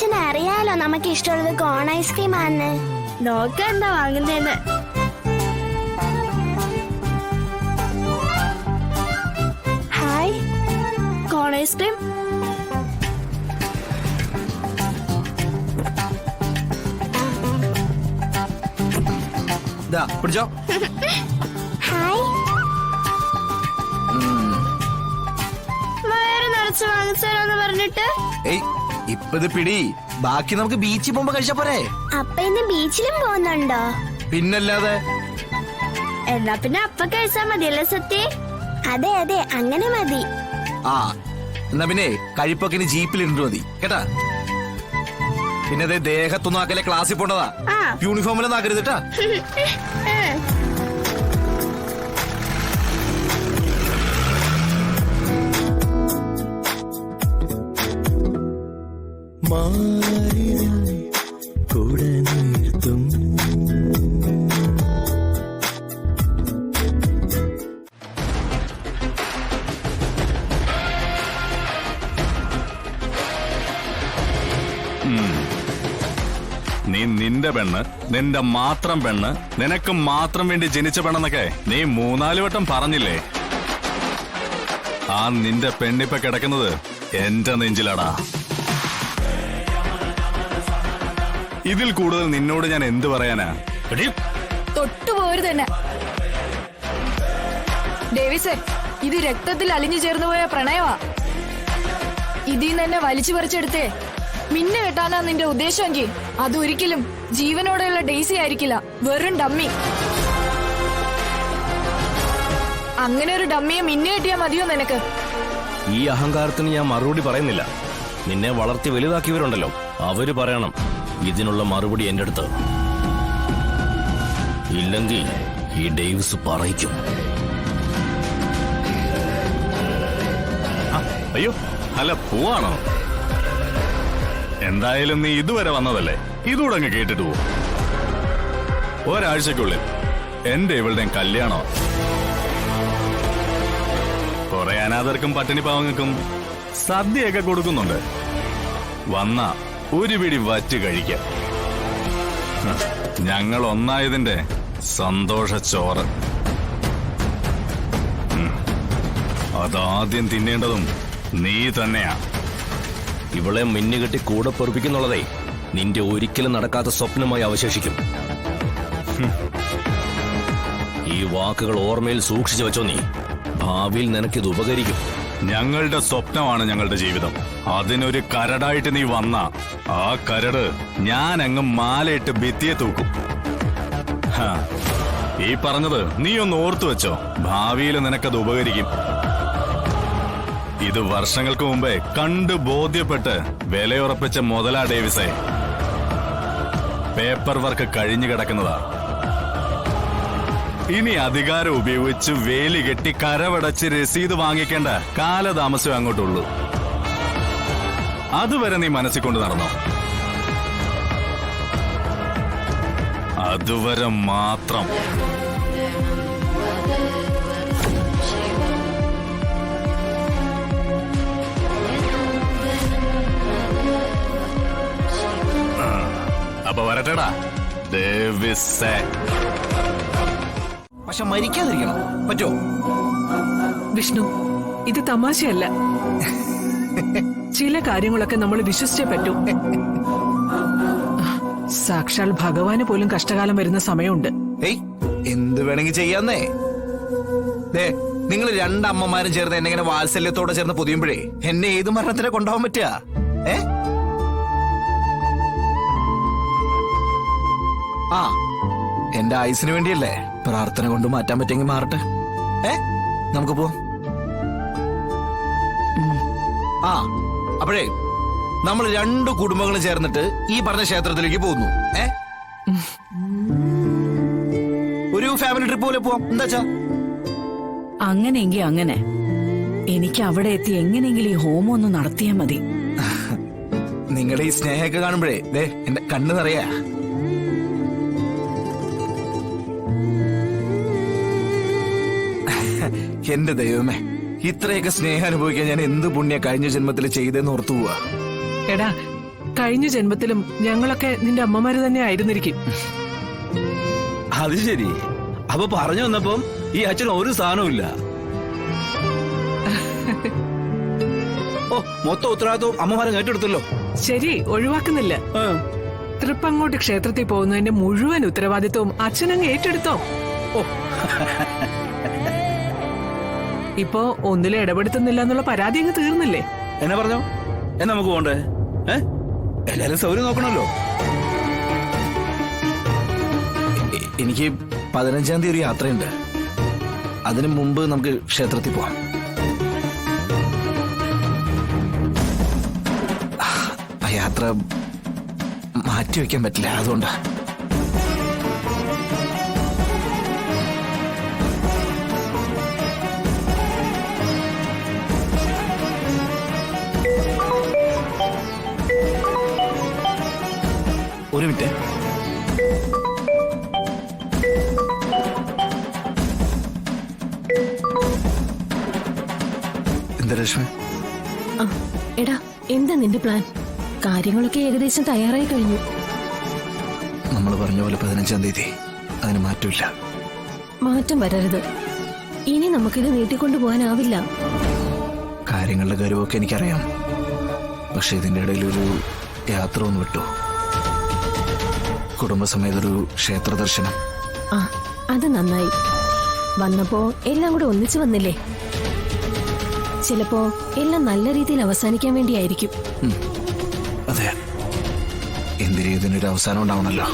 അച്ഛനെ അറിയാലോ നമുക്ക് ഇഷ്ടമുള്ളത് കോൺ ഐസ്ക്രീം ആണ്. നോക്ക എന്താ വാങ്ങുന്നേന്ന്. Hi, cone ice cream. പിടിച്ചോ. ഹായ്. വയറ് നിറച്ച് വാങ്ങിച്ചാലോന്ന് പറഞ്ഞിട്ട് ഇപ്പത് പിടി. ബാക്കി നമുക്ക് ബീച്ചിൽ പോകുമ്പോ കഴിച്ചാ പോരെ. അപ്പ ഇന്ന് ബീച്ചിലും പോകുന്നുണ്ടോ? പിന്നല്ലാതെ. എന്നാ പിന്നെ അപ്പ കഴിച്ചാ മതിയല്ലേ സത്യ? അതെ അതെ, അങ്ങനെ മതി. ആ എന്നാ പിന്നെ കഴിപ്പൊക്കെ ഇനി ജീപ്പിലിരുന്നു മതി കേട്ടാ. പിന്നെ അതെ ദേഹത്തൊന്നും ആക്കല്ലേ, ക്ലാസ്സിൽ പോണ്ടതാ. യൂണിഫോമിലൊന്നും ആക്കരുത് കേട്ടാ. കൂടെ നിർത്തും നീ നിന്റെ പെണ്ണ്, നിന്റെ മാത്രം പെണ്ണ്, നിനക്ക് മാത്രം വേണ്ടി ജനിച്ച പെണ്ണെന്നൊക്കെ നീ 3-4 വട്ടം പറഞ്ഞില്ലേ? ആ നിന്റെ പെണ്ണിപ്പ കിടക്കുന്നത് എന്റെ നെഞ്ചിലാടാ. ഇതിൽ കൂടുതൽ നിന്നോട് ഞാൻ എന്ത് പറയാനാ? തൊട്ടുപോരു തന്നെ ഡേവിസേ, ഇത് രക്തത്തിൽ അലിഞ്ഞു ചേർന്നു പോയ പ്രണയമാ. ഇതിന്ന് എന്നെ വലിച്ചു പറിച്ചെടുത്തേ മിന്നു കെട്ടാനാ നിന്റെ ഉദ്ദേശമെങ്കിൽ അതൊരിക്കലും ജീവനോടെയുള്ള ഡെയ്സി ആയിരിക്കില്ല, വെറും ഡമ്മി. അങ്ങനെ ഒരു ഡമ്മിയെ മിന്നു കെട്ടിയാ മതിയോ നിനക്ക്? ഈ അഹങ്കാരത്തിന് ഞാൻ മറുപടി പറയുന്നില്ല. നിന്നെ വളർത്തി വലുതാക്കിയവരുണ്ടല്ലോ, അവര് പറയണം ഇതിനുള്ള മറുപടി എന്റെ അടുത്ത്. ഇല്ലെങ്കിൽ ഈ ഡേവിസ് പറയിക്കും. അയ്യോ അല്ല, പോവാണോ? എന്തായാലും നീ ഇതുവരെ വന്നതല്ലേ, ഇതുകൂടെ അങ്ങ് കേട്ടിട്ട് പോ. ഒരാഴ്ചക്കുള്ളിൽ എന്റെ ഇവളുടെയും കല്യാണം. കുറെ അനാഥർക്കും പട്ടിണി പാവങ്ങൾക്കും സദ്യയൊക്കെ കൊടുക്കുന്നുണ്ട്. വന്ന ഒരു പിടി വറ്റ് കഴിക്കാം. ഞങ്ങൾ ഒന്നായതിന്റെ സന്തോഷ ചോറ്. അതാദ്യം തിന്നേണ്ടതും നീ തന്നെയാ. ഇവളെ മിന്നുകെട്ടി കൂടെ പൊറുപ്പിക്കുന്നുള്ളതേ നിന്റെ ഒരിക്കലും നടക്കാത്ത സ്വപ്നമായി അവശേഷിക്കും. ഈ വാക്കുകൾ ഓർമ്മയിൽ സൂക്ഷിച്ചു വെച്ചോ നീ. ഭാവിയിൽ നിനക്കിത് ഉപകരിക്കും. ഞങ്ങളുടെ സ്വപ്നമാണ് ഞങ്ങളുടെ ജീവിതം. അതിനൊരു കരടായിട്ട് നീ വന്ന ആ കരട് ഞാൻ അങ്ങ് മാലയിട്ട് ഭിത്തിയെ തൂക്കും. ഈ പറഞ്ഞത് നീ ഒന്ന് ഓർത്തു വെച്ചോ, ഭാവിയിൽ നിനക്കത് ഉപകരിക്കും. ഇത് വർഷങ്ങൾക്ക് മുമ്പേ കണ്ടു ബോധ്യപ്പെട്ട് വിലയുറപ്പിച്ച മുതലാ ഡേവിസേ. പേപ്പർ വർക്ക് കഴിഞ്ഞു കിടക്കുന്നതാ. ഇനി അധികാരം ഉപയോഗിച്ച് വേലി കെട്ടി കരവടച്ച് രസീത് വാങ്ങിക്കേണ്ട കാലതാമസം അങ്ങോട്ടുള്ളൂ. അതുവരെ നീ മനസ്സിൽ കൊണ്ട് നടന്നോ. അതുവരെ മാത്രം. അപ്പൊ വരട്ടെടാ ഡേവിസേ. പക്ഷെ മരിക്കാതിരിക്കണം, പറ്റോ? വിഷ്ണു, ഇത് തമാശയല്ല. ചില കാര്യങ്ങളൊക്കെ നമ്മൾ വിശ്വസിച്ചേ പറ്റൂ. സാക്ഷാൽ ഭഗവാന് പോലും കഷ്ടകാലം വരുന്ന സമയമുണ്ട്. എന്ത് വേണമെങ്കിൽ ചെയ്യാന്നേ. നിങ്ങൾ രണ്ടമ്മമാരും ചേർന്ന് എന്നെ ഇങ്ങനെ വാത്സല്യത്തോടെ ചേർന്ന് പൊതിയുമ്പോഴേ എന്നെ ഏത് മരണത്തിനെ കൊണ്ടുപോകാൻ പറ്റുക? ആ എന്റെ ആയുസിന് വേണ്ടിയല്ലേ. പ്രാർത്ഥന കൊണ്ട് മാറ്റാൻ പറ്റെങ്കിൽ മാറട്ടെ. നമുക്ക് പോവാം. ആ അപ്പോഴേ നമ്മൾ 2 കുടുംബങ്ങളും ചേർന്നിട്ട് ഈ പറഞ്ഞ ക്ഷേത്രത്തിലേക്ക് പോകുന്നു. ഒരു ഫാമിലി ട്രിപ്പ് പോലെ പോവാം. എന്താച്ചാ? അങ്ങനെയെങ്കിൽ അങ്ങനെ. എനിക്ക് അവിടെ എത്തി എങ്ങനെയെങ്കിലും ഈ ഹോമം ഒന്ന് നടത്തിയാ മതി. നിങ്ങളുടെ ഈ സ്നേഹമൊക്കെ കാണുമ്പോഴേ എന്റെ കണ്ണ് നിറയാ. എന്റെ ദൈവമേ, ഇത്രയൊക്കെ സ്നേഹം അനുഭവിക്കാൻ ഞാൻ എന്ത് പുണ്യ കഴിഞ്ഞ ജന്മത്തിൽ ചെയ്തെന്ന് ഓർത്തു പോവാ. എടാ, കഴിഞ്ഞ ജന്മത്തിലും ഞങ്ങളൊക്കെ നിന്റെ അമ്മമാര് തന്നെ ആയിരുന്നിരിക്കും. അത് ശരി. അപ്പൊ പറഞ്ഞു വന്നപ്പം ഈ അച്ഛൻ ഒരു സ്ഥാനവും ഇല്ല. ഓ, മൊത്തം ഉത്തരവാദിത്വം അമ്മമാരെ ഏറ്റെടുത്തല്ലോ. ശരി, ഒഴിവാക്കുന്നില്ല. തൃപ്പങ്ങോട്ട് ക്ഷേത്രത്തിൽ പോകുന്നതിന്റെ മുഴുവൻ ഉത്തരവാദിത്വവും അച്ഛനങ്ങ് ഏറ്റെടുത്തോ. ഓ, ഇപ്പോ ഒന്നിലും ഇടപെടുത്തുന്നില്ല എന്നുള്ള പരാതി അങ്ങ് തീർന്നില്ലേ? എന്നെ പറഞ്ഞോ? എന്നാ നമുക്ക് പോണ്ടേ? എല്ലാരും സൗകര്യം നോക്കണല്ലോ. എനിക്ക് 15-ാം തീയതി ഒരു യാത്രയുണ്ട്. അതിനു മുമ്പ് നമുക്ക് ക്ഷേത്രത്തിൽ പോവാം. ആ യാത്ര മാറ്റിവെക്കാൻ പറ്റില്ല, അതുകൊണ്ടാ. ഒരു മിനിറ്റ്. എന്താ രശ്മി? എടാ, എന്താ നിന്റെ പ്ലാൻ? കാര്യങ്ങളൊക്കെ ഏകദേശം തയ്യാറായി കഴിഞ്ഞു. നമ്മൾ പറഞ്ഞ പോലെ 15-ാം തീയതി, അതിന് മാറ്റമില്ല. മാറ്റം വരരുത്. ഇനി നമുക്കിത് നീട്ടിക്കൊണ്ടു പോകാനാവില്ല. കാര്യങ്ങളുടെ കാര്യമൊക്കെ എനിക്കറിയാം. പക്ഷെ ഇതിന്റെ ഇടയിൽ ഒരു യാത്ര ഒന്ന് വിട്ടു. കുടുംബസമേതൊരു ക്ഷേത്ര ദർശനം. ആ, അത് നന്നായി. വന്നപ്പോ എല്ലാം കൂടെ ഒന്നിച്ചു വന്നില്ലേ? ചിലപ്പോ എല്ലാം നല്ല രീതിയിൽ അവസാനിക്കാൻ വേണ്ടിയായിരിക്കും. അതെ, എന്തിനും ഇതിനൊരു അവസാനം ഉണ്ടാവണല്ലോ.